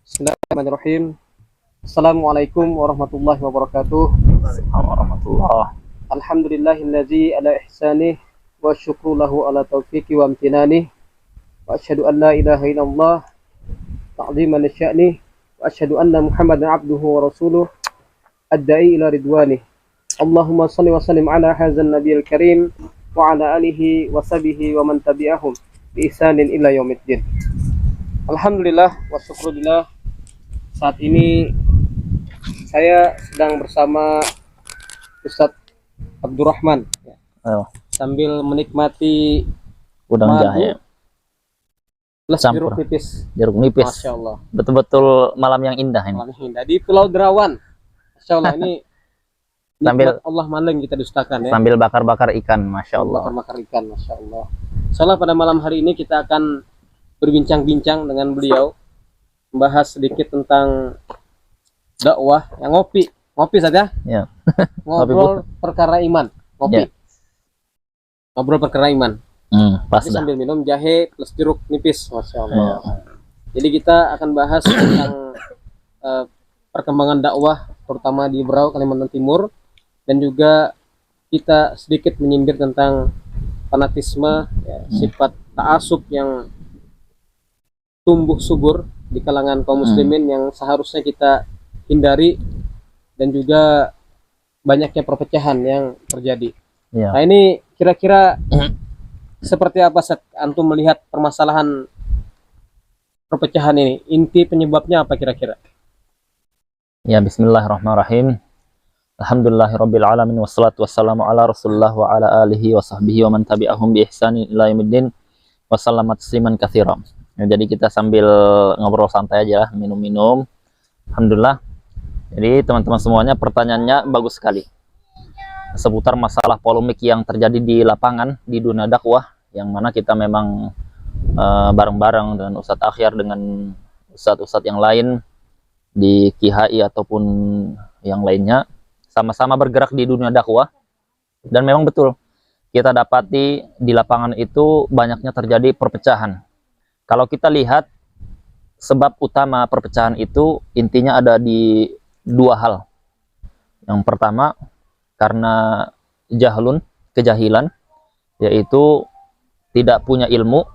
Bismillahirrahmanirrahim. Assalamualaikum warahmatullahi wabarakatuh. Warahmatullah. Alhamdulillahillazi ala ihsanih wa syukru lahu ala taufiqi wa amtinanih. Wa asyhadu an la ilaha illallah ta'ziman lisya'nih wa asyhadu anna Muhammadan abduhu wa rasuluh ad-da'i ila ridwanih. Allahumma salli wa sallim ala hadzal nabiyil karim wa ala alihi wa sahbihi wa man tabi'ahum bi ihsanin ila yaumiddin. Alhamdulillah wa syukrulillah. Saat ini saya sedang bersama Ustadz Abdurrahman Ayo, sambil menikmati udang madu jahe, plus jeruk campur nipis. jeruk nipis. Masya Allah. Betul-betul malam yang indah ini. Malam indah di Pulau Derawan. Masya Allah, ini Sambil- nikmat Allah malang kita dustakan ya. Sambil bakar-bakar ikan, masya Allah. Bakar-bakar ikan, Masya Allah. Insyaallah pada malam hari ini kita akan berbincang-bincang dengan beliau, membahas sedikit tentang dakwah yang ngopi saja. Ya. Ngobrol perkara iman, ngopi. Ya. Ngobrol perkara iman. Pas Jadi dah. sambil minum jahe plus jeruk nipis, Masya Allah. Ya. Jadi kita akan bahas tentang perkembangan dakwah, terutama di Berau, Kalimantan Timur, dan juga kita sedikit menyindir tentang fanatisme, ya, sifat ta'asub yang tumbuh subur di kalangan kaum muslimin yang seharusnya kita hindari, dan juga banyaknya perpecahan yang terjadi. Ya. Nah, ini kira-kira seperti apa Seth, antum melihat permasalahan perpecahan ini? Inti penyebabnya apa kira-kira? Ya, bismillahirrahmanirrahim. Alhamdulillahirabbil alamin wassalatu wassalamu ala Rasulillah wa ala alihi wa sahbihi wa man tabi'ahum bi ihsanin ila yaumiddin wa sallama tasliman katsiran. Ya, jadi kita sambil ngobrol santai aja, minum-minum. Alhamdulillah. Jadi teman-teman semuanya, pertanyaannya bagus sekali. Seputar masalah polemik yang terjadi di lapangan di dunia dakwah, yang mana kita memang bareng-bareng dengan Ustadz Akhyar, dengan Ustadz-Ustadz yang lain di KIHI ataupun yang lainnya, sama-sama bergerak di dunia dakwah. Dan memang betul, kita dapati di lapangan itu banyaknya terjadi perpecahan. Kalau kita lihat sebab utama perpecahan itu intinya ada di dua hal. Yang pertama, karena kejahilan, yaitu tidak punya ilmu,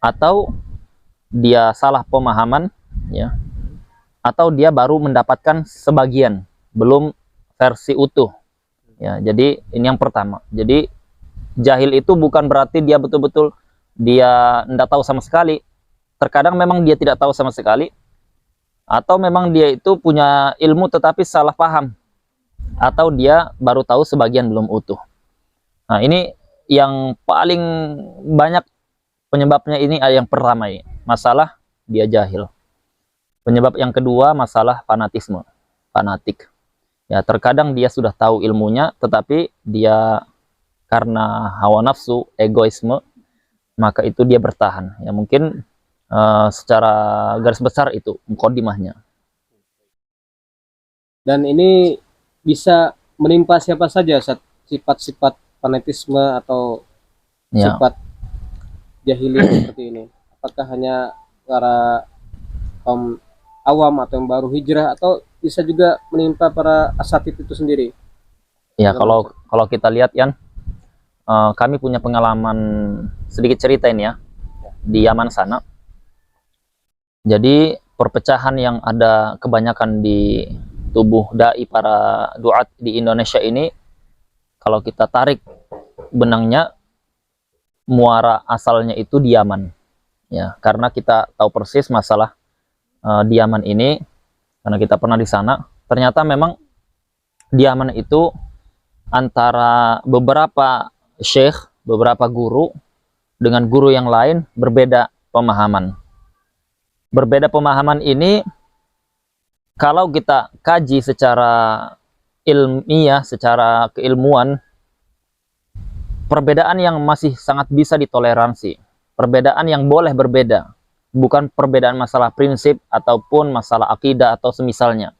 atau dia salah pemahaman, ya, atau dia baru mendapatkan sebagian, belum versi utuh. Ya, jadi ini yang pertama. Jadi jahil itu bukan berarti dia betul-betul dia tidak tahu sama sekali. Terkadang memang dia tidak tahu sama sekali, atau memang dia itu punya ilmu tetapi salah paham, atau dia baru tahu sebagian belum utuh. Nah, ini yang paling banyak penyebabnya. Ini yang pertama, ini masalah dia jahil. Penyebab yang kedua, masalah fanatisme, fanatik. Ya, terkadang dia sudah tahu ilmunya, tetapi dia karena hawa nafsu, egoisme, maka itu dia bertahan. Ya, mungkin secara garis besar itu mukadimahnya. Dan ini bisa menimpa siapa saja, sifat-sifat fanatisme atau Ya, sifat jahiliyah seperti ini. Apakah hanya para kaum awam atau yang baru hijrah, atau bisa juga menimpa para asatid itu sendiri? ya, kalau kita lihat, Yan, kami punya pengalaman sedikit cerita ini ya, di Yaman sana. Jadi perpecahan yang ada kebanyakan di tubuh dai para duat di Indonesia ini, kalau kita tarik benangnya, muara asalnya itu di Yaman. Ya, karena kita tahu persis masalah di Yaman ini, karena kita pernah di sana. Ternyata memang di Yaman itu antara beberapa syekh, beberapa guru dengan guru yang lain berbeda pemahaman. Berbeda pemahaman ini kalau kita kaji secara ilmiah, secara keilmuan, perbedaan yang masih sangat bisa ditoleransi, perbedaan yang boleh berbeda, bukan perbedaan masalah prinsip ataupun masalah akidah atau semisalnya.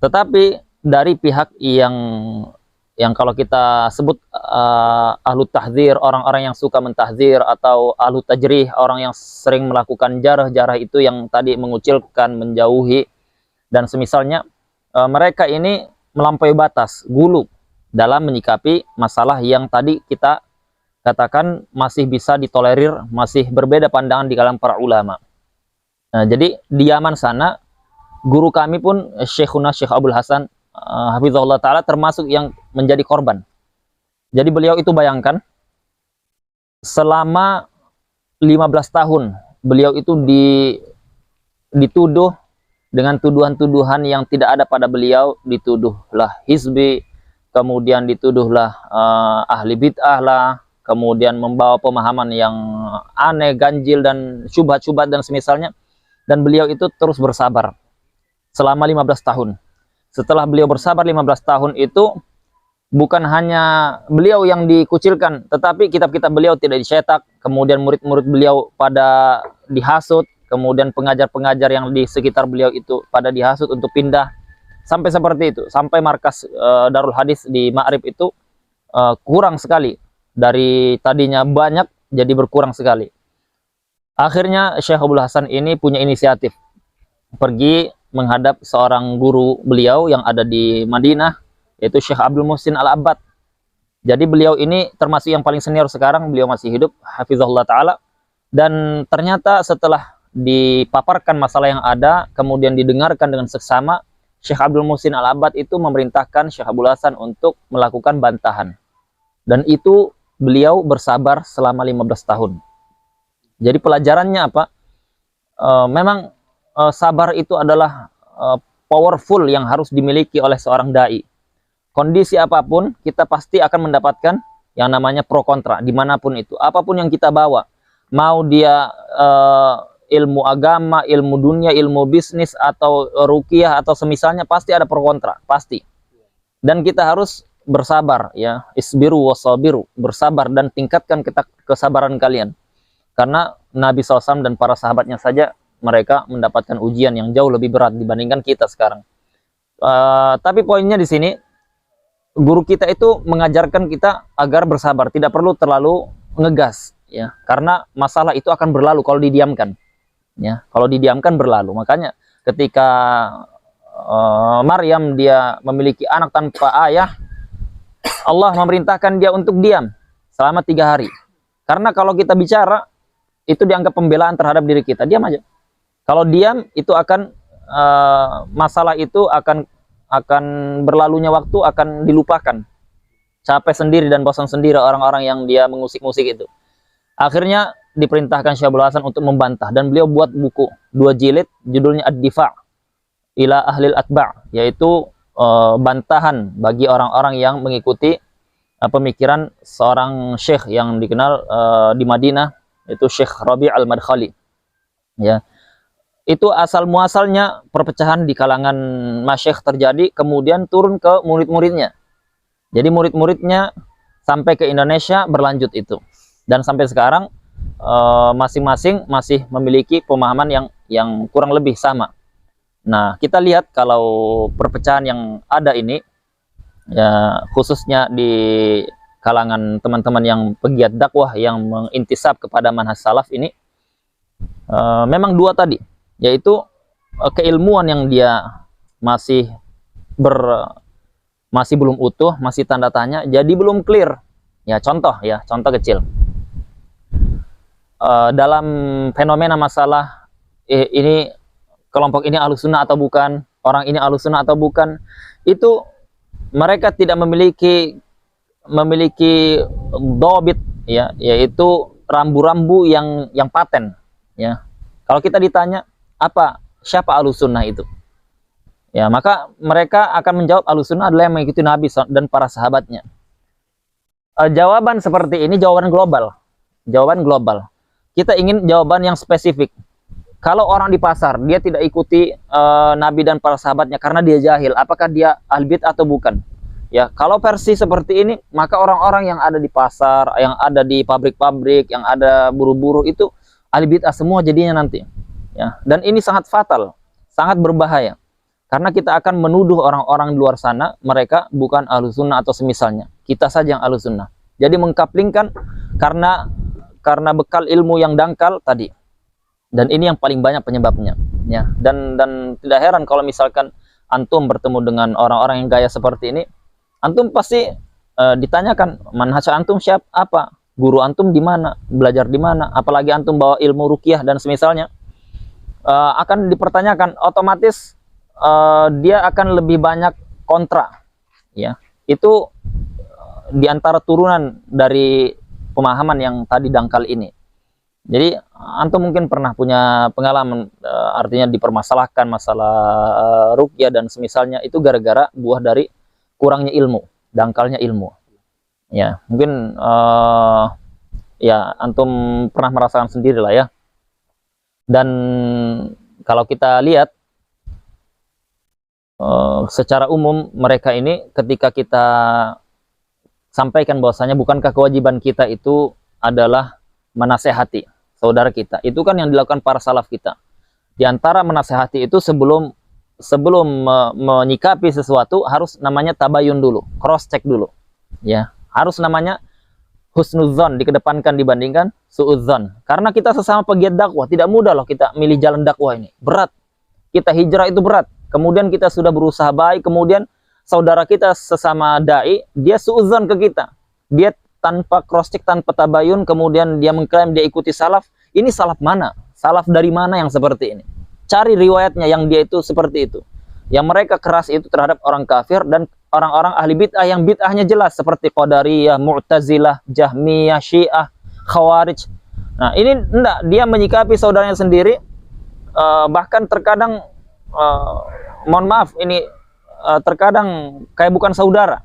Tetapi dari pihak yang yang kalau kita sebut ahlu tahdzir, orang-orang yang suka mentahdzir, atau ahlu tajrih, orang yang sering melakukan jarah-jarah itu yang tadi mengucilkan, menjauhi, dan semisalnya, mereka ini melampaui batas, gulu dalam menyikapi masalah yang tadi kita katakan masih bisa ditolerir, masih berbeda pandangan di kalangan para ulama. Nah, jadi di Yaman sana, guru kami pun Syekhuna Syekh Abdul Hasan hafizahullah ta'ala termasuk yang menjadi korban. Jadi beliau itu bayangkan, selama 15 tahun beliau itu dituduh dengan tuduhan-tuduhan yang tidak ada pada beliau. Dituduhlah hizbi, kemudian dituduhlah ahli bid'ah lah, kemudian membawa pemahaman yang aneh, ganjil, dan syubhat-syubhat dan semisalnya. Dan beliau itu terus bersabar selama 15 tahun. Setelah beliau bersabar 15 tahun itu, bukan hanya beliau yang dikucilkan, tetapi kitab-kitab beliau tidak dicetak, kemudian murid-murid beliau pada dihasut, kemudian pengajar-pengajar yang di sekitar beliau itu pada dihasut untuk pindah, sampai seperti itu. Sampai markas Darul Hadis di Ma'rib itu kurang sekali, dari tadinya banyak jadi berkurang sekali. Akhirnya Syekh Abdul Hasan ini punya inisiatif, pergi menghadap seorang guru beliau yang ada di Madinah, yaitu Syekh Abdul Muhsin Al-Abbad. Jadi beliau ini termasuk yang paling senior sekarang, beliau masih hidup, hafizahullah ta'ala. Dan ternyata setelah dipaparkan masalah yang ada, kemudian didengarkan dengan seksama, Syekh Abdul Muhsin Al-Abbad itu memerintahkan Syekh Abdul Hasan untuk melakukan bantahan. Dan itu beliau bersabar selama 15 tahun. Jadi pelajarannya apa? Memang sabar itu adalah powerful yang harus dimiliki oleh seorang da'i. Kondisi apapun, kita pasti akan mendapatkan yang namanya pro kontra, dimanapun itu. Apapun yang kita bawa, mau dia ilmu agama, ilmu dunia, ilmu bisnis, atau ruqyah, atau semisalnya, pasti ada pro kontra, pasti. Dan kita harus bersabar, ya, isbiru wasabiru, bersabar dan tingkatkan kesabaran kalian. Karena Nabi SAW dan para sahabatnya saja, mereka mendapatkan ujian yang jauh lebih berat dibandingkan kita sekarang. Tapi poinnya di sini, guru kita itu mengajarkan kita agar bersabar, tidak perlu terlalu ngegas, ya, karena masalah itu akan berlalu kalau didiamkan, ya, kalau didiamkan berlalu. Makanya ketika Maryam dia memiliki anak tanpa ayah, Allah memerintahkan dia untuk diam selama 3 hari. Karena kalau kita bicara, itu dianggap pembelaan terhadap diri kita, diam aja. Kalau diam, itu akan masalah itu akan berlalunya waktu, akan dilupakan. Capek sendiri dan bosan sendiri orang-orang yang dia mengusik-musik itu. Akhirnya diperintahkan Syekh Abdul Hasan untuk membantah, dan beliau buat buku 2 jilid, judulnya Ad-Difa' ila Ahlil Atba', yaitu bantahan bagi orang-orang yang mengikuti pemikiran seorang syekh yang dikenal di Madinah, yaitu Syekh Rabi' Al-Madkhali. Ya. Itu asal muasalnya perpecahan di kalangan masyayikh terjadi, kemudian turun ke murid-muridnya. Jadi murid-muridnya sampai ke Indonesia berlanjut itu. Dan sampai sekarang masing-masing masih memiliki pemahaman yang kurang lebih sama. Nah, kita lihat kalau perpecahan yang ada ini, ya, khususnya di kalangan teman-teman yang pegiat dakwah yang mengintisab kepada manhaj salaf ini, memang 2 tadi, yaitu keilmuan yang dia masih belum utuh, masih tanda tanya, jadi belum clear. Ya, contoh kecil. Dalam fenomena masalah ini kelompok ini Ahlussunnah atau bukan, orang ini Ahlussunnah atau bukan, itu mereka tidak memiliki dhabit, ya, yaitu rambu-rambu yang paten, ya. Kalau kita ditanya siapa Ahlussunnah itu, ya, maka mereka akan menjawab Ahlussunnah adalah yang mengikuti Nabi dan para sahabatnya. Jawaban seperti ini jawaban global. Kita ingin jawaban yang spesifik. Kalau orang di pasar dia tidak ikuti Nabi dan para sahabatnya karena dia jahil, apakah dia ahli bid'ah atau bukan? Ya, kalau versi seperti ini, maka orang-orang yang ada di pasar, yang ada di pabrik-pabrik, yang ada buru-buru itu ahli bid'ah semua jadinya nanti. Ya, dan ini sangat fatal, sangat berbahaya. Karena kita akan menuduh orang-orang di luar sana, mereka bukan ahlu sunnah atau semisalnya. Kita saja yang ahlu sunnah. Jadi mengkaplingkan karena bekal ilmu yang dangkal tadi. Dan ini yang paling banyak penyebabnya. Ya. Dan tidak heran kalau misalkan antum bertemu dengan orang-orang yang gaya seperti ini, antum pasti ditanyakan, manhaj antum siapa? Apa? Guru antum di mana? Belajar di mana? Apalagi antum bawa ilmu ruqyah dan semisalnya. Akan dipertanyakan, otomatis dia akan lebih banyak kontra, ya. Itu di antara turunan dari pemahaman yang tadi dangkal ini. Jadi antum mungkin pernah punya pengalaman, artinya dipermasalahkan masalah ruqyah dan semisalnya, itu gara-gara buah dari kurangnya ilmu, dangkalnya ilmu. Ya, mungkin ya antum pernah merasakan sendiri lah ya. Dan kalau kita lihat secara umum mereka ini, ketika kita sampaikan bahwasanya bukankah kewajiban kita itu adalah menasehati saudara kita, itu kan yang dilakukan para salaf kita. Di antara menasehati itu sebelum menyikapi sesuatu harus namanya tabayun dulu, cross check dulu, ya. Harus namanya husnudzon dikedepankan dibandingkan suudzon. Karena kita sesama pegiat dakwah, tidak mudah loh kita milih jalan dakwah ini. Berat. Kita hijrah itu berat. Kemudian kita sudah berusaha baik, kemudian saudara kita sesama dai, dia suudzon ke kita. Dia tanpa cross check, tanpa tabayun, kemudian dia mengklaim dia ikuti salaf. Ini salaf mana? Salaf dari mana yang seperti ini? Cari riwayatnya yang dia itu seperti itu. Yang mereka keras itu terhadap orang kafir dan orang-orang ahli bid'ah yang bid'ahnya jelas, seperti Qadariyah, Mu'tazilah, Jahmiyah, Syiah, Khawarij. Nah, ini enggak, dia menyikapi saudaranya sendiri, bahkan terkadang mohon maaf, ini terkadang kayak bukan saudara.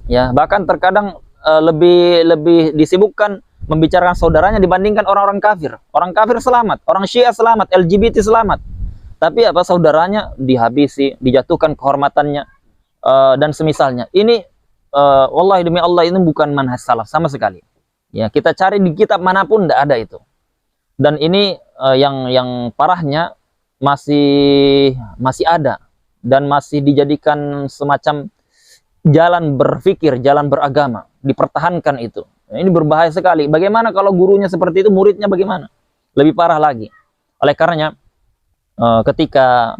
Ya, bahkan terkadang lebih disibukkan membicarakan saudaranya dibandingkan orang-orang kafir. Orang kafir selamat, orang Syiah selamat, LGBT selamat. Tapi apa, saudaranya dihabisi, dijatuhkan kehormatannya, dan semisalnya. Ini wallahi demi Allah, ini bukan manhaj salaf sama sekali. Ya, kita cari di kitab manapun tidak ada itu. Dan ini yang parahnya masih ada dan masih dijadikan semacam jalan berpikir, jalan beragama, dipertahankan itu. Ini berbahaya sekali. Bagaimana kalau gurunya seperti itu, muridnya bagaimana? Lebih parah lagi. Oleh karenanya ketika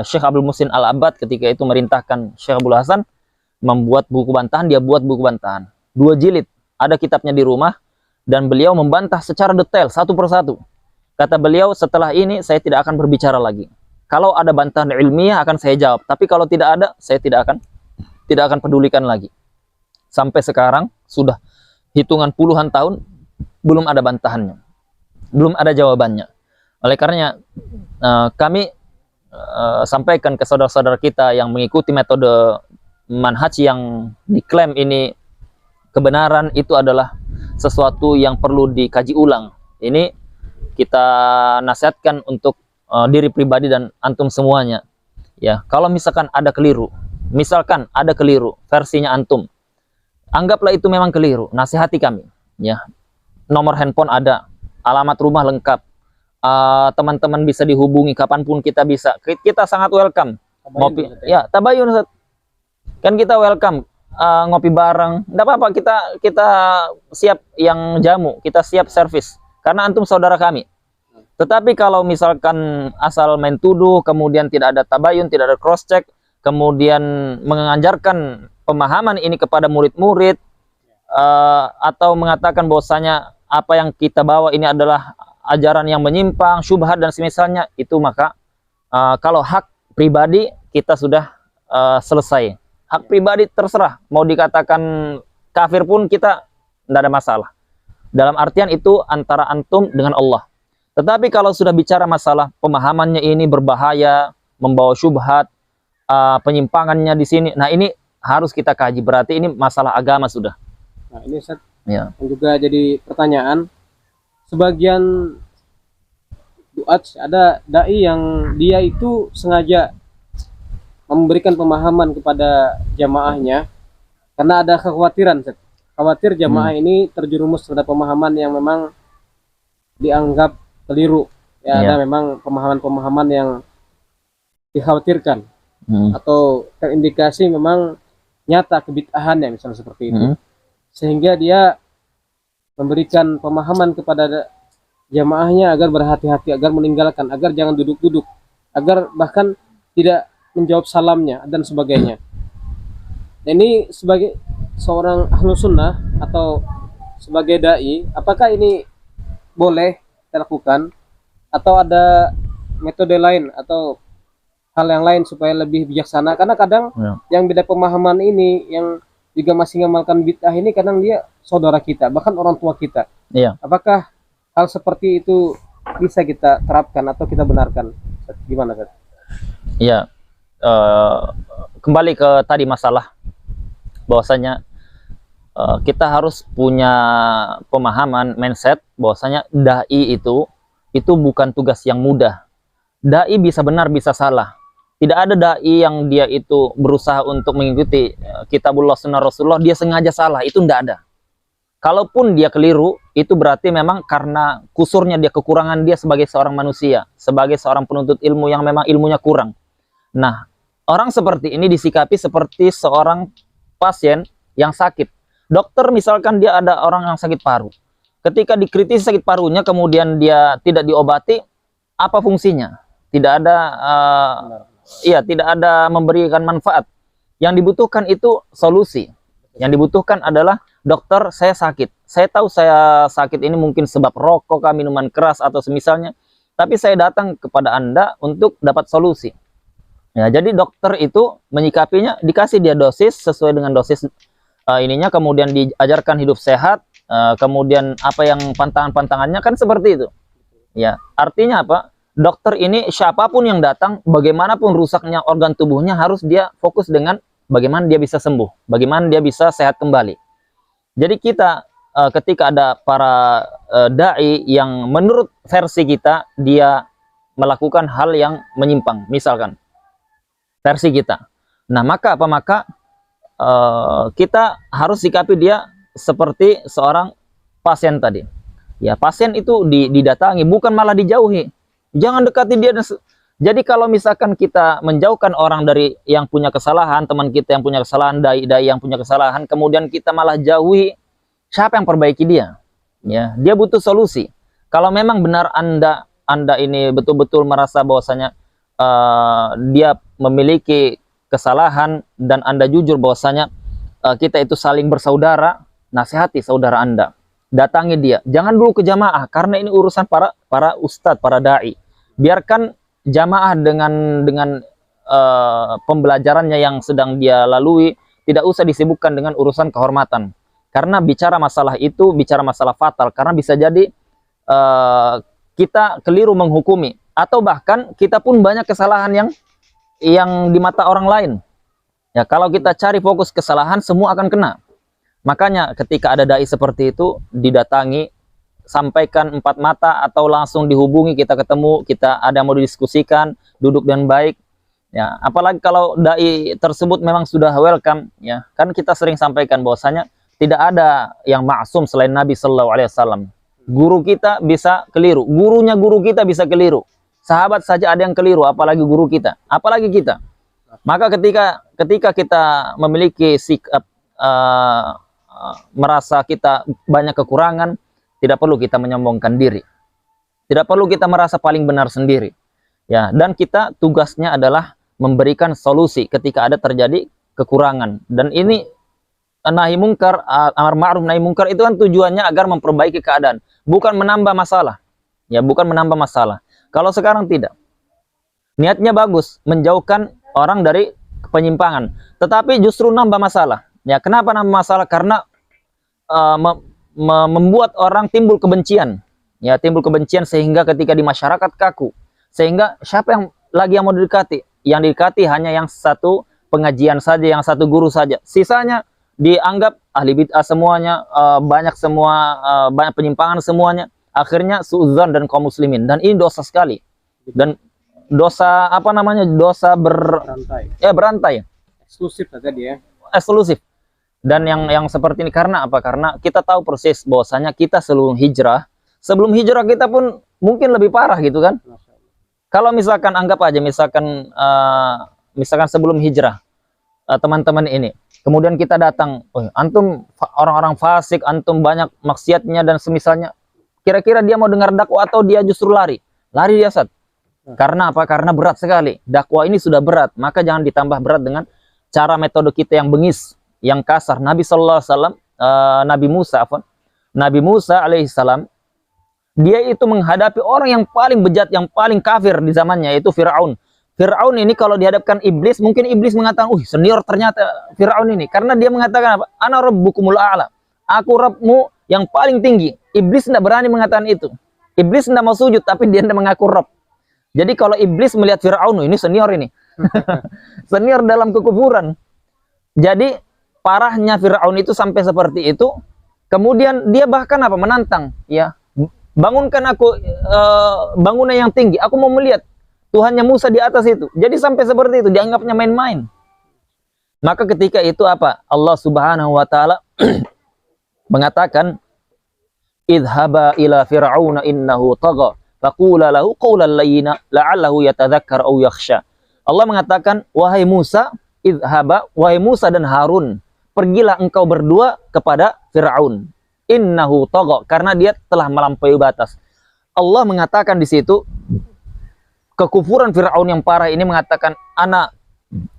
Syekh Abdul Muhsin Al-Abbad ketika itu merintahkan Syekh Abdul Hasan membuat buku bantahan, dia buat buku bantahan 2 jilid, ada kitabnya di rumah, dan beliau membantah secara detail satu persatu. Kata beliau, setelah ini saya tidak akan berbicara lagi. Kalau ada bantahan ilmiah akan saya jawab, tapi kalau tidak ada, saya tidak akan pedulikan lagi. Sampai sekarang sudah hitungan puluhan tahun belum ada bantahannya, belum ada jawabannya. Oleh karenanya kami sampaikan ke saudara-saudara kita yang mengikuti metode manhaj yang diklaim ini kebenaran, itu adalah sesuatu yang perlu dikaji ulang. Ini kita nasihatkan untuk diri pribadi dan antum semuanya. Ya, kalau misalkan ada keliru, versinya antum, anggaplah itu memang keliru, nasihati kami. Ya, nomor handphone ada, alamat rumah lengkap, teman-teman bisa dihubungi kapanpun, kita bisa. Kita sangat welcome. Ngopi, ya tabayun Ustaz. Kan kita welcome ngopi bareng, enggak apa-apa, kita siap yang jamu, kita siap servis karena antum saudara kami. Tetapi kalau misalkan asal main tuduh, kemudian tidak ada tabayun, tidak ada cross check, kemudian mengajarkan pemahaman ini kepada murid-murid, atau mengatakan bahwasanya apa yang kita bawa ini adalah ajaran yang menyimpang, syubhat dan semisalnya, itu maka kalau hak pribadi kita sudah selesai. Hak pribadi terserah, mau dikatakan kafir pun kita tidak ada masalah. Dalam artian itu antara antum dengan Allah. Tetapi kalau sudah bicara masalah pemahamannya ini berbahaya, membawa syubhat, penyimpangannya di sini, nah ini harus kita kaji. Berarti ini masalah agama sudah. Nah ini Ustaz, ya. Juga jadi pertanyaan, sebagian duat ada dai yang dia itu sengaja memberikan pemahaman kepada jamaahnya karena ada kekhawatiran, Ustaz. Khawatir jamaah ini terjerumus pada pemahaman yang memang dianggap keliru. Ya, ada memang pemahaman-pemahaman yang dikhawatirkan atau terindikasi memang nyata kebid'ahannya misalnya seperti itu, sehingga dia memberikan pemahaman kepada jamaahnya agar berhati-hati, agar meninggalkan, agar jangan duduk-duduk, agar bahkan tidak menjawab salamnya dan sebagainya. Dan ini sebagai seorang ahlu sunnah atau sebagai dai, apakah ini boleh dilakukan atau ada metode lain atau hal yang lain supaya lebih bijaksana? Karena kadang yang beda pemahaman ini, yang juga masih mengamalkan bid'ah ini, kadang dia saudara kita, bahkan orang tua kita. Apakah hal seperti itu bisa kita terapkan atau kita benarkan? Gimana, Ustaz? Iya, kembali ke tadi masalah bahwasanya kita harus punya pemahaman, mindset bahwasanya dai itu bukan tugas yang mudah. Dai bisa benar, bisa salah. Tidak ada dai yang dia itu berusaha untuk mengikuti kitabullah sunnah Rasulullah dia sengaja salah, itu tidak ada. Kalaupun dia keliru, itu berarti memang karena kusurnya dia, kekurangan dia sebagai seorang manusia, sebagai seorang penuntut ilmu yang memang ilmunya kurang. Nah, orang seperti ini disikapi seperti seorang pasien yang sakit. Dokter misalkan dia ada orang yang sakit paru. Ketika dikritisi sakit parunya, kemudian dia tidak diobati, apa fungsinya? Tidak ada tidak ada memberikan manfaat. Yang dibutuhkan itu solusi. Yang dibutuhkan adalah, dokter, saya sakit. Saya tahu saya sakit ini mungkin sebab rokok, minuman keras atau semisalnya. Tapi saya datang kepada Anda untuk dapat solusi. Ya, jadi dokter itu menyikapinya, dikasih dia dosis sesuai dengan dosis ininya, kemudian diajarkan hidup sehat, kemudian apa yang pantangan-pantangannya, kan seperti itu. Ya, artinya apa? Dokter ini siapapun yang datang, bagaimanapun rusaknya organ tubuhnya, harus dia fokus dengan bagaimana dia bisa sembuh, bagaimana dia bisa sehat kembali. Jadi kita ketika ada para dai yang menurut versi kita dia melakukan hal yang menyimpang, misalkan versi kita, nah maka apa? Maka kita harus sikapi dia seperti seorang pasien tadi. Ya, pasien itu didatangi, bukan malah dijauhi. Jangan dekati dia. Jadi kalau misalkan kita menjauhkan orang dari yang punya kesalahan, teman kita yang punya kesalahan, dai-dai yang punya kesalahan, kemudian kita malah jauhi, siapa yang perbaiki dia? Ya, dia butuh solusi. Kalau memang benar Anda ini betul-betul merasa bahwasanya dia memiliki kesalahan dan Anda jujur bahwasanya kita itu saling bersaudara, nasihati saudara Anda. Datangi dia. Jangan dulu ke jamaah, karena ini urusan para ustadz, para dai. Biarkan jamaah dengan pembelajarannya yang sedang dia lalui, tidak usah disibukkan dengan urusan kehormatan. Karena bicara masalah itu bicara masalah fatal, karena bisa jadi kita keliru menghukumi, atau bahkan kita pun banyak kesalahan yang di mata orang lain. Ya, kalau kita cari fokus kesalahan, semua akan kena. Makanya ketika ada dai seperti itu, didatangi, sampaikan empat mata, atau langsung dihubungi, kita ketemu, kita ada mau didiskusikan, duduk dengan baik. Ya, apalagi kalau dai tersebut memang sudah welcome, ya. Kan kita sering sampaikan bahwasanya tidak ada yang maksum selain Nabi Sallallahu Alaihi Wasallam. Guru kita bisa keliru, gurunya guru kita bisa keliru. Sahabat saja ada yang keliru, apalagi guru kita, apalagi kita. Maka ketika kita memiliki sikap merasa kita banyak kekurangan, tidak perlu kita menyombongkan diri, tidak perlu kita merasa paling benar sendiri. Ya, dan kita tugasnya adalah memberikan solusi ketika ada terjadi kekurangan. Dan ini nahi mungkar, amar ma'ruf nahi mungkar, itu kan tujuannya agar memperbaiki keadaan, bukan menambah masalah. Ya, bukan menambah masalah. Kalau sekarang tidak, niatnya bagus, menjauhkan orang dari penyimpangan, tetapi justru nambah masalah. Ya, kenapa nambah masalah? Karena membuat orang timbul kebencian. Ya, timbul kebencian sehingga ketika di masyarakat kaku. Sehingga siapa yang lagi yang mau didekati? Yang didekati hanya yang satu pengajian saja, yang satu guru saja. Sisanya dianggap ahli bid'ah semuanya, banyak penyimpangan semuanya. Akhirnya suudzon dan kaum muslimin. Dan ini dosa sekali. Dan dosa dosa berantai. Eksklusif saja dia. Eksklusif. Dan yang seperti ini karena apa? Karena kita tahu persis bahwasanya kita sebelum hijrah kita pun mungkin lebih parah gitu kan. Kalau misalkan anggap aja misalkan sebelum hijrah teman-teman ini, kemudian kita datang, oh, antum orang-orang fasik, antum banyak maksiatnya dan semisalnya, kira-kira dia mau dengar dakwah atau dia justru lari? Lari dia, Ustaz. Karena apa? Karena berat sekali. Dakwah ini sudah berat, maka jangan ditambah berat dengan cara metode kita yang bengis, yang kasar. Nabi sallallahu alaihi wasallam, Nabi Musa alaihissalam, dia itu menghadapi orang yang paling bejat, yang paling kafir di zamannya, yaitu Firaun. Firaun ini kalau dihadapkan iblis, mungkin iblis mengatakan, senior ternyata Firaun ini. Karena dia mengatakan apa? Ana rabbukumul a'la. Aku Rabbmu yang paling tinggi. Iblis tidak berani mengatakan itu. Iblis tidak mau sujud, tapi dia tidak mengaku Rabb. Jadi kalau iblis melihat Firaun, ini senior ini. Senior dalam kekufuran. Jadi parahnya Firaun itu sampai seperti itu. Kemudian dia bahkan apa? Menantang, ya. Bangunkan aku bangunan yang tinggi. Aku mau melihat Tuhannya Musa di atas itu. Jadi sampai seperti itu, dianggapnya main-main. Maka ketika itu apa? Allah Subhanahu wa taala mengatakan, "Idhaba ila fir'auna innahu tagha, faqula lahu qawlan layyina la'allahu yatadzakkar aw yakhsha." Allah mengatakan, "Wahai Musa, idhaba, wahai Musa dan Harun, pergilah engkau berdua kepada Firaun. Innahu tagha, karena dia telah melampaui batas." Allah mengatakan di situ, kekufuran Firaun yang parah ini mengatakan, "Ana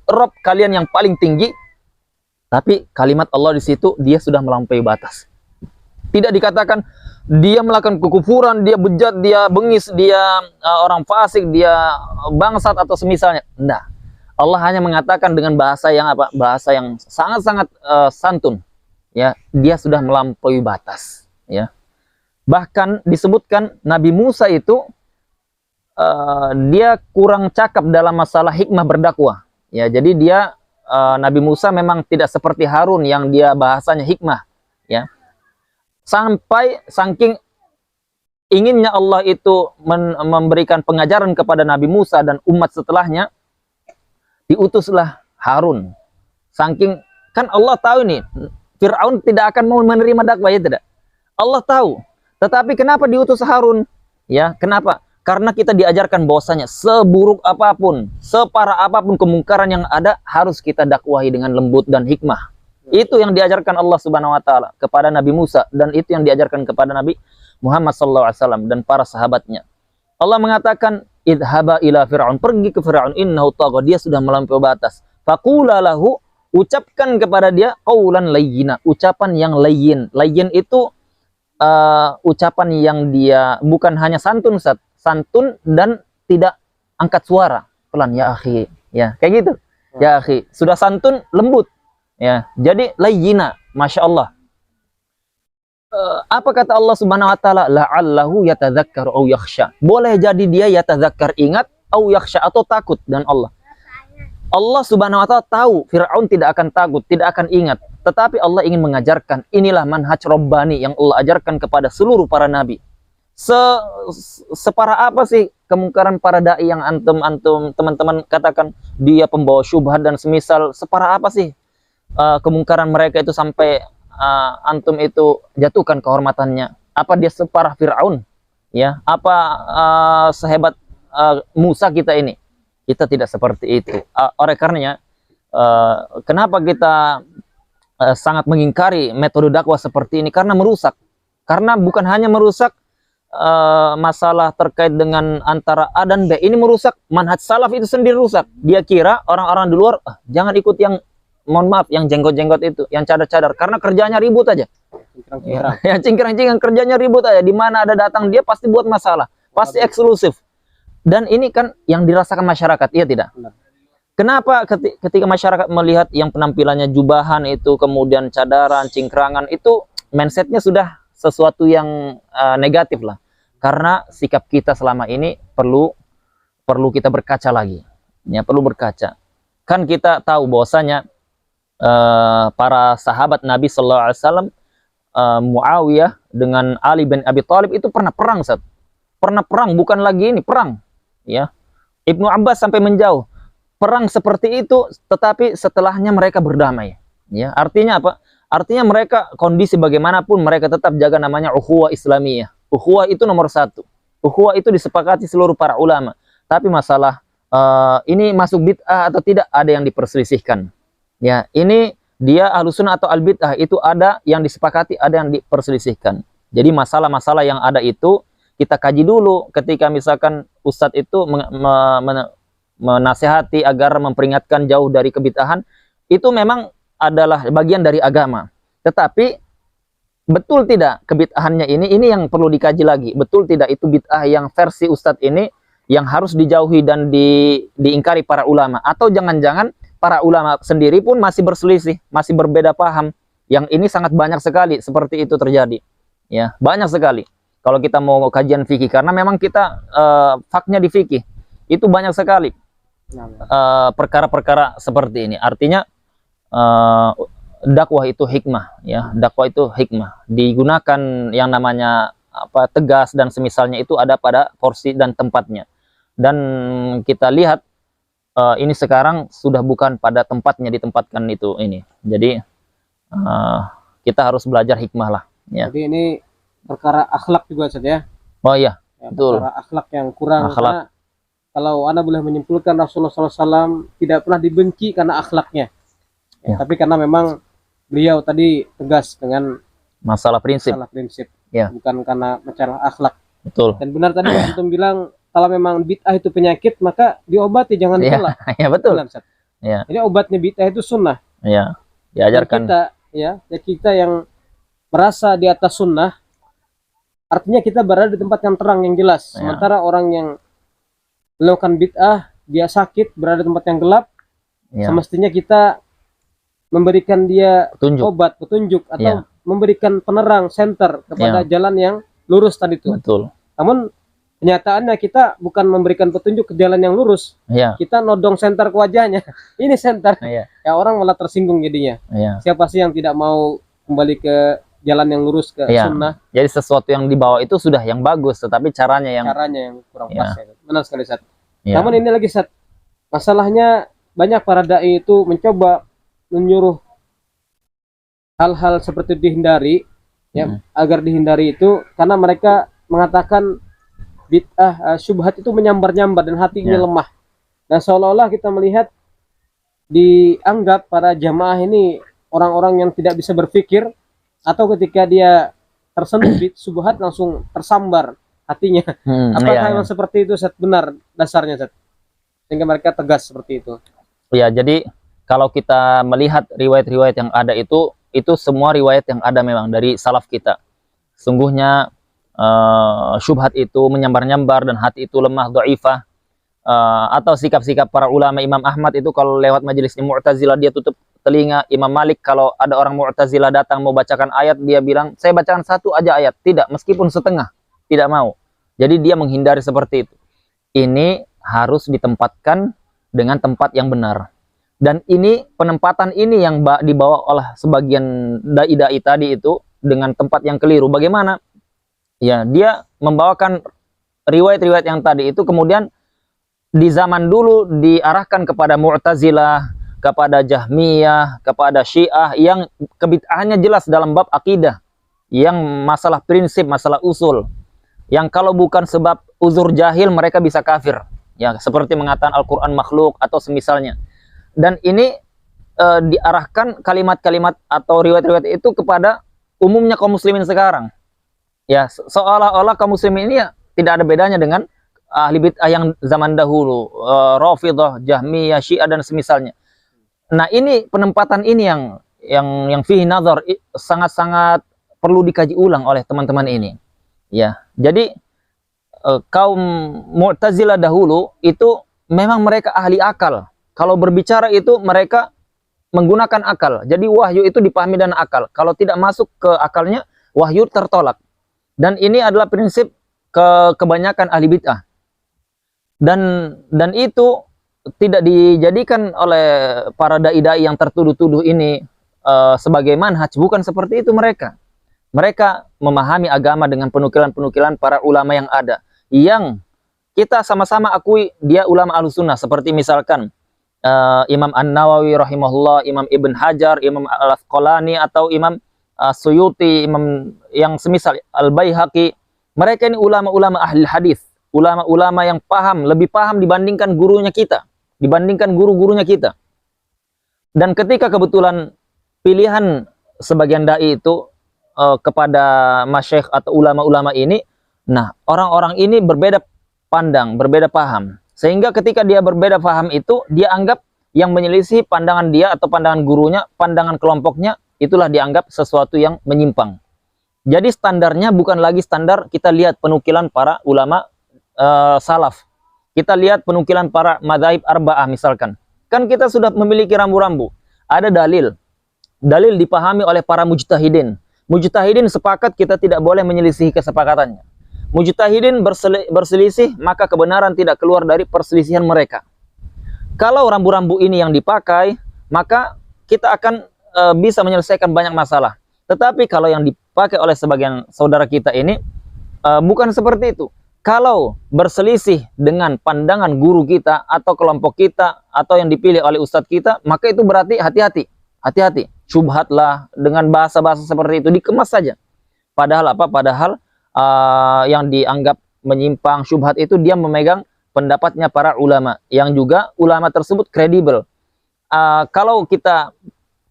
Rob kalian yang paling tinggi." Tapi kalimat Allah di situ, dia sudah melampaui batas. Tidak dikatakan dia melakukan kekufuran, dia bejat, dia bengis, dia orang fasik, dia bangsat atau semisalnya. Tidak. Allah hanya mengatakan dengan bahasa yang apa? Bahasa yang sangat-sangat santun. Ya, dia sudah melampaui batas. Ya. Bahkan disebutkan Nabi Musa itu dia kurang cakap dalam masalah hikmah berdakwah. Ya, jadi dia Nabi Musa memang tidak seperti Harun yang dia bahasanya hikmah. Ya. Sampai saking inginnya Allah itu memberikan pengajaran kepada Nabi Musa dan umat setelahnya, diutuslah Harun. Saking, kan Allah tahu nih, Fir'aun tidak akan mau menerima dakwah, ya tidak? Allah tahu. Tetapi kenapa diutus Harun? Ya, kenapa? Karena kita diajarkan bahwasanya seburuk apapun, separah apapun kemungkaran yang ada, harus kita dakwahi dengan lembut dan hikmah. Itu yang diajarkan Allah Subhanahu wa taala kepada Nabi Musa, dan itu yang diajarkan kepada Nabi Muhammad sallallahu alaihi wasallam dan para sahabatnya. Allah mengatakan, "Idhaba ila Fir'aun," pergi ke Fir'aun, "innahu tagha," dia sudah melampaui batas. Faqula lahu, ucapkan kepada dia qaulan layyina, ucapan yang layyin. Layyin itu ucapan yang dia bukan hanya santun, santun dan tidak angkat suara, pelan, ya akhi, ya kayak gitu. Ya akhi, sudah santun, lembut. Ya, jadi layyina, masya Allah. Apa kata Allah Subhanahu wa taala? La'allahu yatadzakkar aw yakhsha. Boleh jadi dia yatadzakkar, ingat, aw yakhsha, atau takut. Dan Allah Subhanahu wa taala tahu Firaun tidak akan takut, tidak akan ingat. Tetapi Allah ingin mengajarkan, inilah manhaj Rabbani yang Allah ajarkan kepada seluruh para nabi. Separah apa sih kemungkaran para dai yang antum teman-teman katakan dia pembawa syubhat dan semisal, separah apa sih kemungkaran mereka itu sampai antum itu jatuhkan kehormatannya? Apa dia separah Firaun? Ya, apa sehebat Musa kita ini? Kita tidak seperti itu. Oleh karenanya, kenapa kita sangat mengingkari metode dakwah seperti ini? Karena merusak. Karena bukan hanya merusak masalah terkait dengan antara A dan B, ini merusak manhaj salaf itu sendiri rusak. Dia kira orang-orang di luar jangan ikut yang, mohon maaf, yang jenggot-jenggot itu, yang cadar-cadar, karena kerjanya ribut aja. Ya, cingkrang-cingkrang, kerjanya ribut aja. Di mana ada datang dia pasti buat masalah, pasti eksklusif. Dan ini kan yang dirasakan masyarakat, iya tidak? Kenapa ketika masyarakat melihat yang penampilannya jubahan itu, kemudian cadaran, cingkrangan, itu mindsetnya sudah sesuatu yang negatif lah. Karena sikap kita selama ini perlu kita berkaca lagi. Ya, perlu berkaca. Kan kita tahu bahwasanya para sahabat Nabi sallallahu alaihi wasallam, Muawiyah dengan Ali bin Abi Thalib itu pernah perang, Ustaz. Pernah perang, bukan lagi ini perang. Ya. Ibnu Abbas sampai menjauh. Perang seperti itu, tetapi setelahnya mereka berdamai. Ya, artinya apa? Artinya mereka kondisi bagaimanapun mereka tetap jaga namanya ukhuwah Islamiyah. Ukhuwah itu nomor satu. Ukhuwah itu disepakati seluruh para ulama. Tapi masalah ini masuk bid'ah atau tidak, ada yang diperselisihkan. Ya, ini dia Ahlussunnah atau al-bid'ah, itu ada yang disepakati, ada yang diperselisihkan. Jadi masalah-masalah yang ada itu kita kaji dulu ketika misalkan ustadz itu menasehati agar memperingatkan jauh dari kebid'ahan, itu memang adalah bagian dari agama. Tetapi betul tidak kebid'ahannya ini yang perlu dikaji lagi. Betul tidak itu bid'ah yang versi ustadz ini yang harus dijauhi dan diingkari para ulama, atau jangan-jangan para ulama sendiri pun masih berselisih, masih berbeda paham. Yang ini sangat banyak sekali seperti itu terjadi. Ya, banyak sekali. Kalau kita mau kajian fikih, karena memang kita faknya di fikih itu banyak sekali perkara-perkara seperti ini. Artinya dakwah itu hikmah, ya, dakwah itu hikmah. Digunakan yang namanya tegas dan semisalnya itu ada pada porsi dan tempatnya. Dan kita lihat ini sekarang sudah bukan pada tempatnya ditempatkan itu ini. Jadi kita harus belajar hikmah lah. Ya. Jadi ini perkara akhlak juga Ustaz ya. Oh iya, Ya, betul. perkara akhlak yang kurang. Akhlak. Karena kalau Anda boleh menyimpulkan Rasulullah SAW tidak pernah dibenci karena akhlaknya. Ya. Tapi karena memang beliau tadi tegas dengan Masalah prinsip. masalah prinsip. Ya. Bukan karena masalah akhlak. Betul. Dan benar tadi antum bilang kalau memang bid'ah itu penyakit maka diobati, jangan Ya, ditolak. ya betul. Benar, Ustaz. Ya, Jadi obatnya bid'ah itu sunnah. ya. Dan Diajarkan. kita yang merasa di atas sunnah, artinya kita berada di tempat yang terang, yang jelas. Ya. Sementara orang yang melakukan bid'ah, dia sakit, berada di tempat yang gelap, Ya. semestinya kita memberikan dia Petunjuk. obat, petunjuk, atau Ya. memberikan penerang, senter kepada jalan yang lurus tadi itu. Betul. Namun kenyataannya kita bukan memberikan petunjuk ke jalan yang lurus, Ya. kita nodong senter ke wajahnya. Ini senter. Ya. Ya, orang malah tersinggung jadinya. Ya. Siapa sih yang tidak mau kembali ke jalan yang lurus, ke Ya. sunnah? Jadi sesuatu yang dibawa itu sudah yang bagus, tetapi caranya yang Caranya yang kurang Ya. pas. Ya. Benar sekali, Sat. ya. Namun ini lagi, Sat, masalahnya banyak para dai itu mencoba menyuruh hal-hal seperti dihindari, ya, agar dihindari itu karena mereka mengatakan bid'ah, syubhat itu menyambar-nyambar dan hatinya Ya. lemah. Nah, seolah-olah kita melihat dianggap para jamaah ini orang-orang yang tidak bisa berpikir, atau ketika dia tersentuh syubhat langsung tersambar hatinya. Apakah ya, memang seperti itu, Sat? Benar dasarnya, Sat? Sehingga mereka tegas seperti itu. ya, jadi kalau kita melihat riwayat-riwayat yang ada itu semua riwayat yang ada memang dari salaf kita. Sungguhnya syubhat itu menyambar-nyambar dan hati itu lemah, dhaifah. Atau sikap-sikap para ulama. Imam Ahmad itu kalau lewat majelisnya Mu'tazilah dia tutup telinga. Imam Malik kalau ada orang Mu'tazilah datang mau bacakan ayat, dia bilang saya bacakan satu aja ayat, tidak, meskipun setengah, tidak mau. Jadi dia menghindari seperti itu. Ini harus ditempatkan dengan tempat yang benar. Dan ini penempatan ini yang dibawa oleh sebagian dai-dai tadi itu dengan tempat yang keliru. Bagaimana? Ya, dia membawakan riwayat-riwayat yang tadi itu kemudian di zaman dulu diarahkan kepada Mu'tazilah, kepada Jahmiyah, kepada Syiah yang kebid'ahannya jelas dalam bab akidah, yang masalah prinsip, masalah usul, yang kalau bukan sebab uzur jahil mereka bisa kafir, ya, seperti mengatakan Al-Quran makhluk atau semisalnya. Dan ini diarahkan kalimat-kalimat atau riwayat-riwayat itu kepada umumnya kaum muslimin sekarang, ya, seolah-olah kaum muslimin ini ya tidak ada bedanya dengan ahli bid'ah yang zaman dahulu, Rafidhah, Jahmiyah, Syiah dan semisalnya. Nah, ini penempatan ini yang fihi nazar, sangat-sangat perlu dikaji ulang oleh teman-teman ini. Ya, jadi kaum Mu'tazilah dahulu itu memang mereka ahli akal. Kalau berbicara itu mereka menggunakan akal. Jadi wahyu itu dipahami dengan akal. Kalau tidak masuk ke akalnya, wahyu tertolak. Dan ini adalah prinsip kebanyakan ahli bid'ah. Dan itu tidak dijadikan oleh para dai-dai yang tertuduh-tuduh ini sebagai manhaj. Bukan seperti itu mereka. Mereka memahami agama dengan penukilan-penukilan para ulama yang ada, yang kita sama-sama akui dia ulama Ahlussunnah. Seperti misalkan Imam An-Nawawi rahimahullah, Imam Ibn Hajar, Imam Al-Asqalani, atau Imam Suyuti, Imam yang semisal Al-Baihaqi. Mereka ini ulama-ulama ahli hadis, ulama-ulama yang paham, lebih paham dibandingkan gurunya kita, dibandingkan guru-gurunya kita. Dan ketika kebetulan pilihan sebagian dai itu kepada masyayikh atau ulama-ulama ini, nah orang-orang ini berbeda pandang, berbeda paham. Sehingga ketika dia berbeda paham itu, dia anggap yang menyelisih pandangan dia atau pandangan gurunya, pandangan kelompoknya, itulah dianggap sesuatu yang menyimpang. Jadi standarnya bukan lagi standar kita lihat penukilan para ulama salaf. Kita lihat penukilan para madzhab arba'ah misalkan. Kan kita sudah memiliki rambu-rambu. Ada dalil. Dalil dipahami oleh para mujtahidin. Mujtahidin sepakat, kita tidak boleh menyelisihi kesepakatannya. Mujtahidin berselisih, maka kebenaran tidak keluar dari perselisihan mereka. Kalau rambu-rambu ini yang dipakai, maka kita akan bisa menyelesaikan banyak masalah. Tetapi kalau yang dipakai oleh sebagian saudara kita ini bukan seperti itu. Kalau berselisih dengan pandangan guru kita atau kelompok kita atau yang dipilih oleh ustadz kita, maka itu berarti hati-hati. Hati-hati. Syubhatlah dengan bahasa-bahasa seperti itu dikemas saja. Padahal apa? Padahal yang dianggap menyimpang syubhat itu dia memegang pendapatnya para ulama yang juga ulama tersebut kredibel. Kalau kita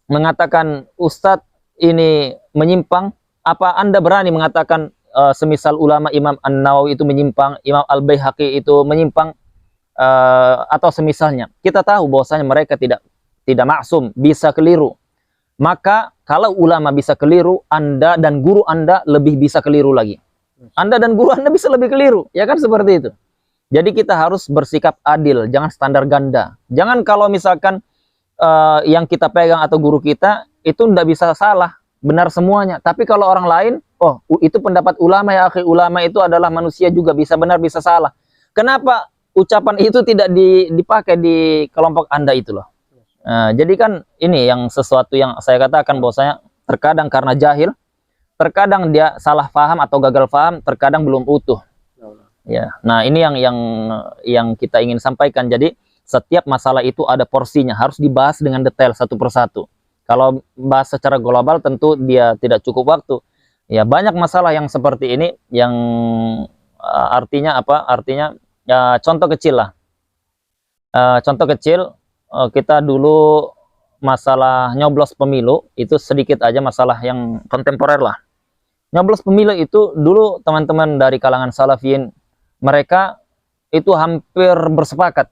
mengatakan ustadz ini menyimpang, apa Anda berani mengatakan semisal ulama Imam An-Nawawi itu menyimpang, Imam Al-Baihaqi itu menyimpang, atau semisalnya? Kita tahu bahwasanya mereka tidak maksum, bisa keliru. Maka kalau ulama bisa keliru, Anda dan guru Anda lebih bisa keliru lagi. Anda dan guru Anda bisa lebih keliru, ya kan, seperti itu. Jadi kita harus bersikap adil, jangan standar ganda. Jangan kalau misalkan yang kita pegang atau guru kita itu tidak bisa salah, benar semuanya. Tapi kalau orang lain, oh itu pendapat ulama ya akhi, ulama itu adalah manusia juga, bisa benar bisa salah. Kenapa ucapan itu tidak dipakai di kelompok Anda itu loh? Jadi kan ini yang sesuatu yang saya katakan bahwasanya terkadang karena jahil, terkadang dia salah paham atau gagal paham, terkadang belum utuh. Ya, nah ini yang kita ingin sampaikan. Jadi setiap masalah itu ada porsinya, harus dibahas dengan detail satu persatu. Kalau bahas secara global tentu dia tidak cukup waktu. Ya, banyak masalah yang seperti ini yang artinya apa? Artinya ya, contoh kecil lah. Contoh kecil, kita dulu masalah nyoblos pemilu itu sedikit aja masalah yang kontemporer lah. Nyoblos pemilu itu dulu teman-teman dari kalangan salafiyin mereka itu hampir bersepakat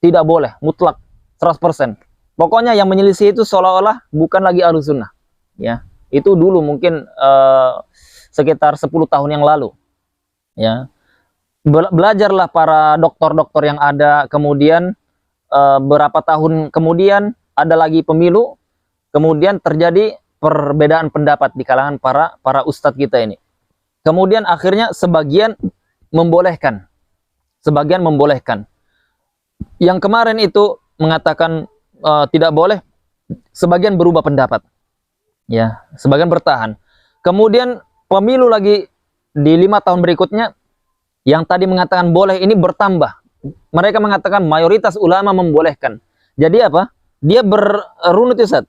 tidak boleh, mutlak 100%. Pokoknya yang menyelisih itu seolah-olah bukan lagi Ahlus Sunnah. Ya, itu dulu mungkin sekitar 10 tahun yang lalu. Ya, belajarlah para doktor-doktor yang ada, kemudian berapa tahun kemudian ada lagi pemilu, kemudian terjadi perbedaan pendapat di kalangan para ustadz kita ini. Kemudian akhirnya sebagian membolehkan. Yang kemarin itu mengatakan tidak boleh, sebagian berubah pendapat. Ya, sebagian bertahan. Kemudian pemilu lagi di 5 tahun berikutnya, yang tadi mengatakan boleh ini bertambah. Mereka mengatakan mayoritas ulama membolehkan. Jadi apa? Dia berunut Ustaz.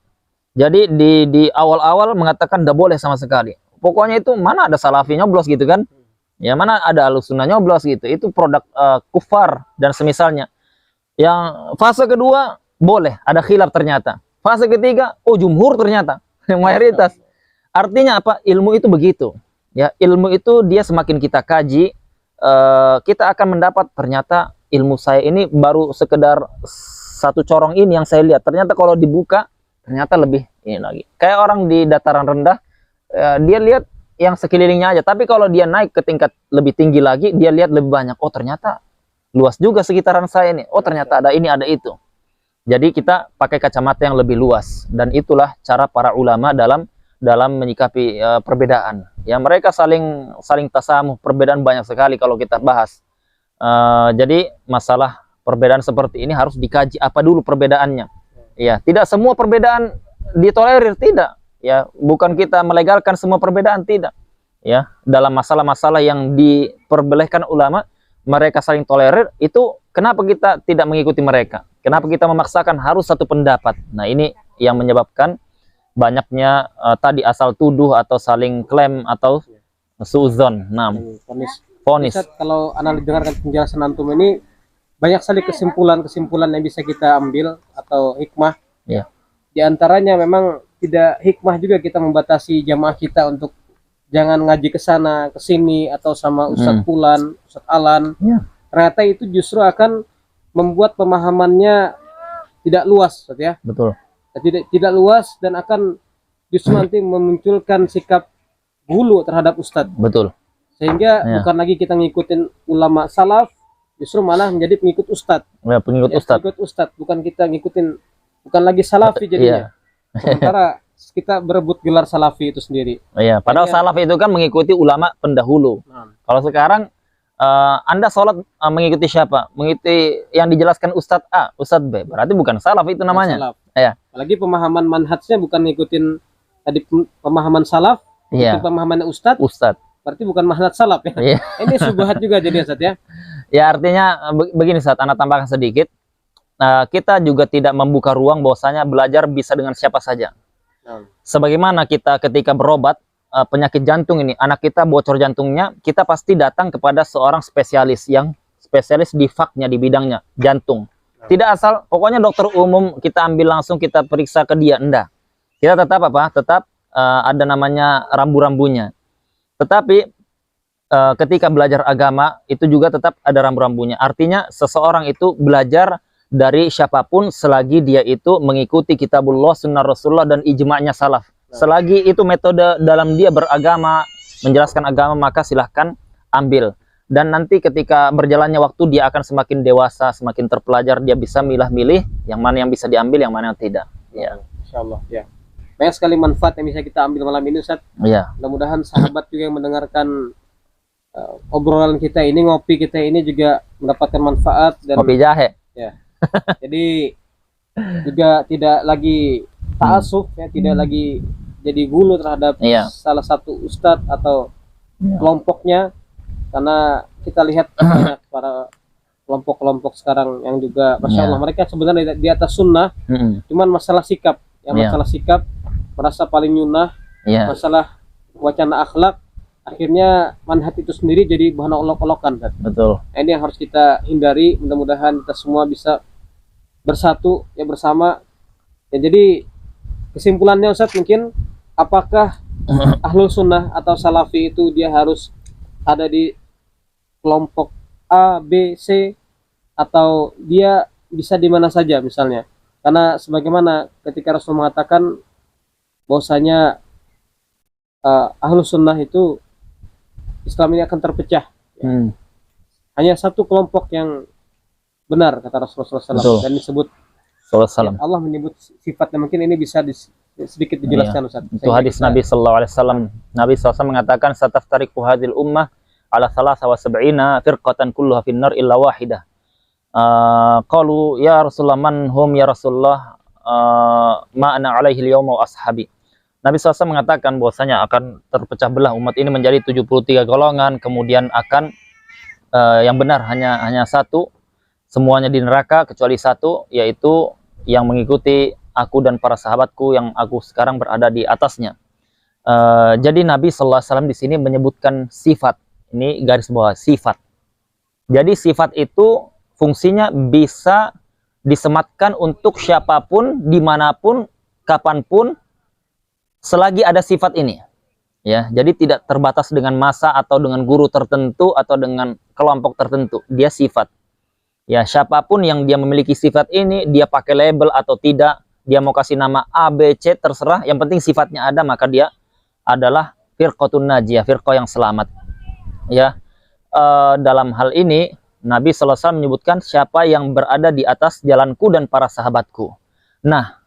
Jadi di awal-awal mengatakan tidak boleh sama sekali. Pokoknya itu mana ada salafi nyoblos gitu kan? Ya, mana ada Ahlus Sunnah nyoblos gitu. Itu produk kufar dan semisalnya. Yang fase kedua boleh, ada khilaf ternyata. Fase ketiga, oh jumhur ternyata, mayoritas. Artinya apa? Ilmu itu begitu. Ya, ilmu itu dia semakin kita kaji, kita akan mendapat ternyata ilmu saya ini baru sekedar satu corong ini yang saya lihat. Ternyata kalau dibuka, ternyata lebih ini lagi. Kayak orang di dataran rendah, dia lihat yang sekelilingnya aja. Tapi kalau dia naik ke tingkat lebih tinggi lagi, dia lihat lebih banyak. Oh ternyata luas juga sekitaran saya ini. Oh ternyata ada ini, ada itu. Jadi kita pakai kacamata yang lebih luas. Dan itulah cara para ulama dalam menyikapi perbedaan. Ya, mereka saling tasamuh. Perbedaan banyak sekali kalau kita bahas. Jadi masalah perbedaan seperti ini harus dikaji apa dulu perbedaannya. Ya, tidak semua perbedaan ditolerir, tidak. Ya, bukan kita melegalkan semua perbedaan, tidak. Ya, dalam masalah-masalah yang diperbolehkan ulama, mereka saling tolerir, itu kenapa kita tidak mengikuti mereka? Kenapa kita memaksakan harus satu pendapat? Nah, ini yang menyebabkan banyaknya tadi asal tuduh atau saling klaim atau suudzon. Nah, Vonis. Ustaz, kalau analis dengarkan penjelasan antum ini, banyak sekali kesimpulan-kesimpulan yang bisa kita ambil atau hikmah. Ya. Di antaranya memang tidak hikmah juga kita membatasi jamaah kita untuk jangan ngaji ke sana, ke sini, atau sama Ustadz Fulan, Ustadz Alan. Ya. Ternyata itu justru akan membuat pemahamannya tidak luas, Ustadz, ya. Betul. Tidak luas dan akan justru nanti memunculkan sikap hulu terhadap Ustadz. Betul. Sehingga bukan lagi kita ngikutin ulama salaf, justru malah menjadi pengikut Ustadz. Ya, pengikut Ustadz. Pengikut Ustadz, bukan kita ngikutin, bukan lagi salafi jadinya. Sementara kita berebut gelar salafi itu sendiri. Iya, padahal salaf itu kan mengikuti ulama pendahulu. Kalau sekarang Anda sholat mengikuti siapa? Mengikuti yang dijelaskan Ustadz A, Ustadz B. Berarti bukan salaf itu namanya. Salaf. Ya. Apalagi pemahaman manhajnya bukan ngikutin tadi pemahaman salaf, Iya. itu pemahaman Ustadz. Berarti bukan manhaj salaf, ya. Iya. Ini subhat juga jadi, Ustadz, ya. Ya, artinya begini, Ustadz, Anda tambahkan sedikit. Kita juga tidak membuka ruang bahwasanya belajar bisa dengan siapa saja. Sebagaimana kita ketika berobat penyakit jantung ini, anak kita bocor jantungnya, kita pasti datang kepada seorang spesialis yang spesialis di faknya, di bidangnya, jantung. Tidak asal, pokoknya dokter umum kita ambil langsung, kita periksa ke dia, enggak. Kita tetap apa? Tetap ada namanya rambu-rambunya. Tetapi ketika belajar agama, itu juga tetap ada rambu-rambunya. Artinya seseorang itu belajar dari siapapun selagi dia itu mengikuti kitabullah, sunnah Rasulullah, dan ijma'nya salaf. Selagi itu metode dalam dia beragama, menjelaskan agama, maka silahkan ambil. Dan nanti ketika berjalannya waktu, dia akan semakin dewasa, semakin terpelajar, dia bisa milah-milih yang mana yang bisa diambil, yang mana yang tidak. Ya. Insyaallah, ya. Banyak sekali manfaat yang bisa kita ambil malam ini, Ustaz. Ya. Mudah-mudahan sahabat juga yang mendengarkan obrolan kita ini, ngopi kita ini juga mendapatkan manfaat dan kopi jahe. Ya. Jadi juga tidak lagi ta'assuf, ya, tidak lagi jadi gulu terhadap salah satu ustadz atau kelompoknya, karena kita lihat banyak para kelompok-kelompok sekarang yang juga Masya Allah mereka sebenarnya di atas sunnah, cuman masalah sikap, masalah sikap, merasa paling nyunah, masalah wacana akhlak, akhirnya manhaj itu sendiri jadi bahan olok-olokan, kan? Betul. Nah, ini yang harus kita hindari. Mudah-mudahan kita semua bisa bersatu, ya, bersama. Ya, jadi kesimpulannya, Ustaz, mungkin apakah ahlul sunnah atau salafi itu dia harus ada di kelompok A, B, C, atau dia bisa di mana saja misalnya? Karena sebagaimana ketika Rasul mengatakan bahwasanya ahlus sunnah itu Islam ini akan terpecah. Hanya satu kelompok yang benar, kata Rasulullah SAW, dan disebut Allah menyebut sifatnya. Mungkin ini bisa sedikit dijelaskan, Ustaz. Itu hadis Nabi SAW. Nabi SAW mengatakan, "Sataftariqu hadhil ummah ala 73 firqatan kulluha finnar illa wahidah." Qalu ya Rasulullah, man hum ya Rasulullah, ma ana alaihi al-yawma wa ashabi. Nabi SAW mengatakan bahwasanya akan terpecah belah umat ini menjadi 73 golongan, kemudian akan yang benar hanya satu, semuanya di neraka kecuali satu, yaitu yang mengikuti aku dan para sahabatku yang aku sekarang berada di atasnya. Jadi Nabi SAW di sini menyebutkan sifat, ini garis bawah, sifat. Jadi sifat itu fungsinya bisa disematkan untuk siapapun, dimanapun, kapanpun, selagi ada sifat ini, ya. Jadi tidak terbatas dengan masa atau dengan guru tertentu atau dengan kelompok tertentu. Dia sifat, ya. Siapapun yang dia memiliki sifat ini, dia pakai label atau tidak, dia mau kasih nama A, B, C, terserah. Yang penting sifatnya ada, maka dia adalah firqatun najiyah, firqah yang selamat, ya. Dalam hal ini Nabi SAW menyebutkan siapa yang berada di atas jalanku dan para sahabatku. Nah,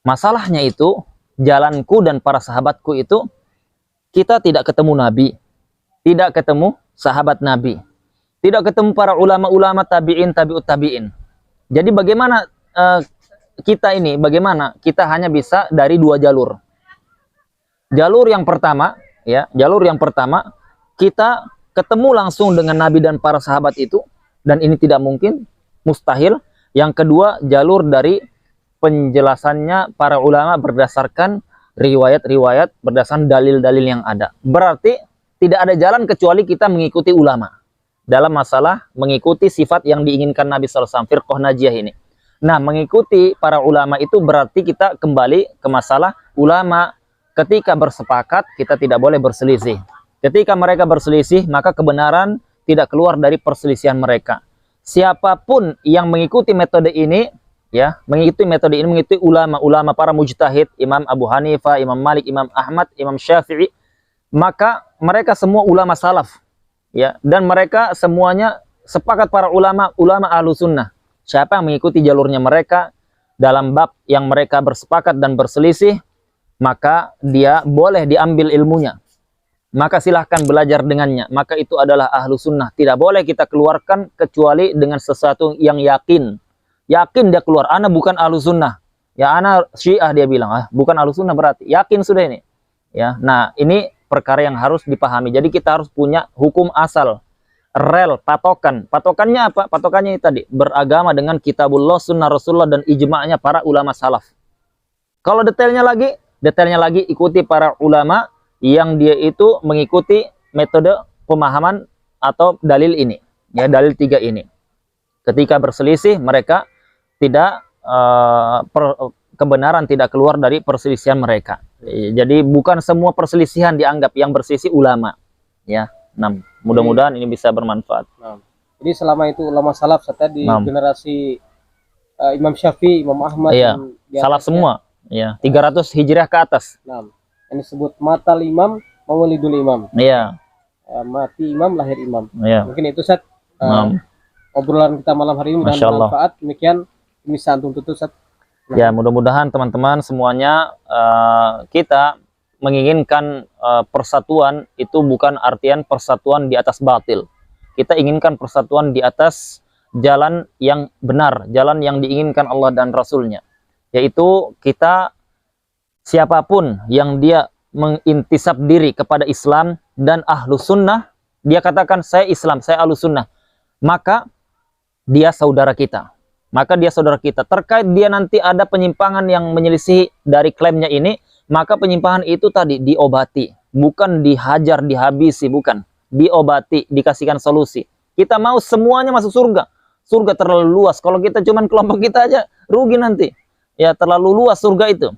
masalahnya itu jalanku dan para sahabatku itu kita tidak ketemu Nabi, tidak ketemu sahabat Nabi, tidak ketemu para ulama-ulama tabi'in, tabi'ut tabi'in. Jadi bagaimana kita ini, bagaimana kita hanya bisa dari dua jalur. Jalur yang pertama, ya, jalur yang pertama kita ketemu langsung dengan Nabi dan para sahabat itu, dan ini tidak mungkin, mustahil. Yang kedua, jalur dari penjelasannya para ulama berdasarkan riwayat-riwayat, berdasarkan dalil-dalil yang ada. Berarti tidak ada jalan kecuali kita mengikuti ulama dalam masalah mengikuti sifat yang diinginkan Nabi SAW, firqah najiyah ini. Nah, mengikuti para ulama itu berarti kita kembali ke masalah ulama. Ketika bersepakat, kita tidak boleh berselisih. Ketika mereka berselisih, maka kebenaran tidak keluar dari perselisihan mereka. Siapapun yang mengikuti metode ini, ya, mengikuti ulama-ulama para mujtahid, Imam Abu Hanifah, Imam Malik, Imam Ahmad, Imam Syafi'i, maka mereka semua ulama salaf, ya, dan mereka semuanya sepakat para ulama ahlu sunnah. Siapa yang mengikuti jalurnya mereka dalam bab yang mereka bersepakat dan berselisih, maka dia boleh diambil ilmunya. Maka silahkan belajar dengannya. Maka itu adalah ahlu sunnah. Tidak boleh kita keluarkan kecuali dengan sesuatu yang yakin. Yakin dia keluar. Ana bukan ahlu sunnah. Ya, ana syiah dia bilang. Bukan ahlu sunnah berarti. Yakin sudah ini. Ya, nah ini perkara yang harus dipahami. Jadi kita harus punya hukum asal. Rel, patokan. Patokannya apa? Patokannya itu tadi. Beragama dengan kitabullah, sunnah Rasulullah, dan ijma'nya para ulama salaf. Kalau detailnya lagi ikuti para ulama yang dia itu mengikuti metode pemahaman atau dalil ini, ya, dalil 3 ini. Ketika berselisih mereka tidak kebenaran tidak keluar dari perselisihan mereka. Jadi bukan semua perselisihan dianggap yang berselisih ulama, ya. Nah, mudah-mudahan ini bisa bermanfaat. Nah, jadi selama itu ulama salaf serta di generasi Imam Syafi'i, Imam Ahmad, iya, salaf semua, ya, 300 Hijriah ke atas. Nah, ini disebut matal imam mawalidul imam. Iya. Mati imam lahir imam. Iya. Mungkin itu Ustaz obrolan kita malam hari ini dan bermanfaat. Demikian bisa antum tutup Ustaz. Ya, mudah-mudahan teman-teman semuanya kita menginginkan persatuan itu bukan artian persatuan di atas batil. Kita inginkan persatuan di atas jalan yang benar, jalan yang diinginkan Allah dan Rasulnya. Yaitu kita siapapun yang dia mengintisab diri kepada Islam dan ahlu sunnah, dia katakan saya Islam, saya ahlu sunnah, maka dia saudara kita. Maka dia saudara kita. Terkait dia nanti ada penyimpangan yang menyelisih dari klaimnya ini, maka penyimpangan itu tadi diobati. Bukan dihajar, dihabisi, bukan. Diobati, dikasihkan solusi. Kita mau semuanya masuk surga. Surga terlalu luas. Kalau kita cuman kelompok kita aja, rugi nanti. Ya, terlalu luas surga itu.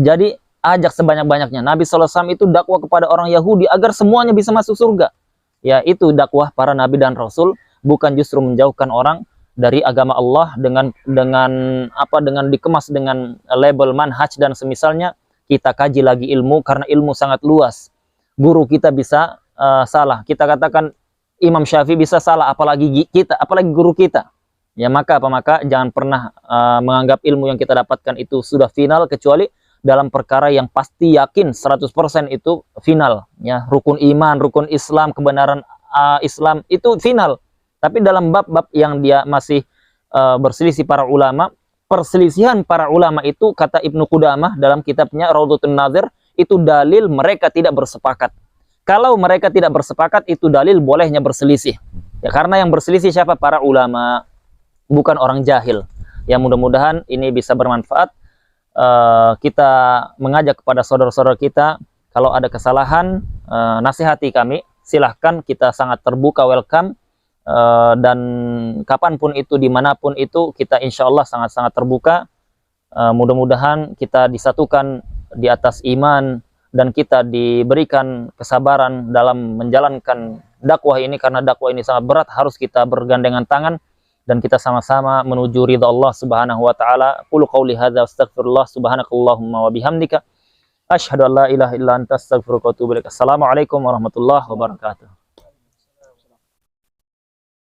Jadi ajak sebanyak-banyaknya. Nabi SAW itu dakwah kepada orang Yahudi agar semuanya bisa masuk surga. Ya, itu dakwah para nabi dan rasul, bukan justru menjauhkan orang dari agama Allah dengan dikemas dengan label manhaj dan semisalnya. Kita kaji lagi ilmu karena ilmu sangat luas. Guru kita bisa salah. Kita katakan Imam Syafi'i bisa salah, apalagi kita, apalagi guru kita. Ya, maka jangan pernah menganggap ilmu yang kita dapatkan itu sudah final, kecuali dalam perkara yang pasti yakin 100% itu final, ya, rukun iman, rukun Islam, kebenaran Islam itu final. Tapi dalam bab-bab yang dia masih berselisih para ulama, perselisihan para ulama itu kata Ibnu Qudamah dalam kitabnya Raudhatun Nadhir, itu dalil mereka tidak bersepakat. Kalau mereka tidak bersepakat, itu dalil bolehnya berselisih. Ya, karena yang berselisih siapa? Para ulama, bukan orang jahil. Ya, mudah-mudahan ini bisa bermanfaat. Kita mengajak kepada saudara-saudara kita, kalau ada kesalahan, nasihati kami, silahkan, kita sangat terbuka, welcome, dan kapanpun itu, dimanapun itu, kita insya Allah sangat-sangat terbuka. Mudah-mudahan kita disatukan di atas iman, dan kita diberikan kesabaran dalam menjalankan dakwah ini, karena dakwah ini sangat berat, harus kita bergandengan tangan, dan kita sama-sama menuju ridha Allah Subhanahu wa taala. Qulu qouli hadza astaghfirullah subhanakallahumma wa bihamdika asyhadu an la ilaha illa anta astaghfiruka wa atubu ilaik. Assalamualaikum warahmatullahi wabarakatuh.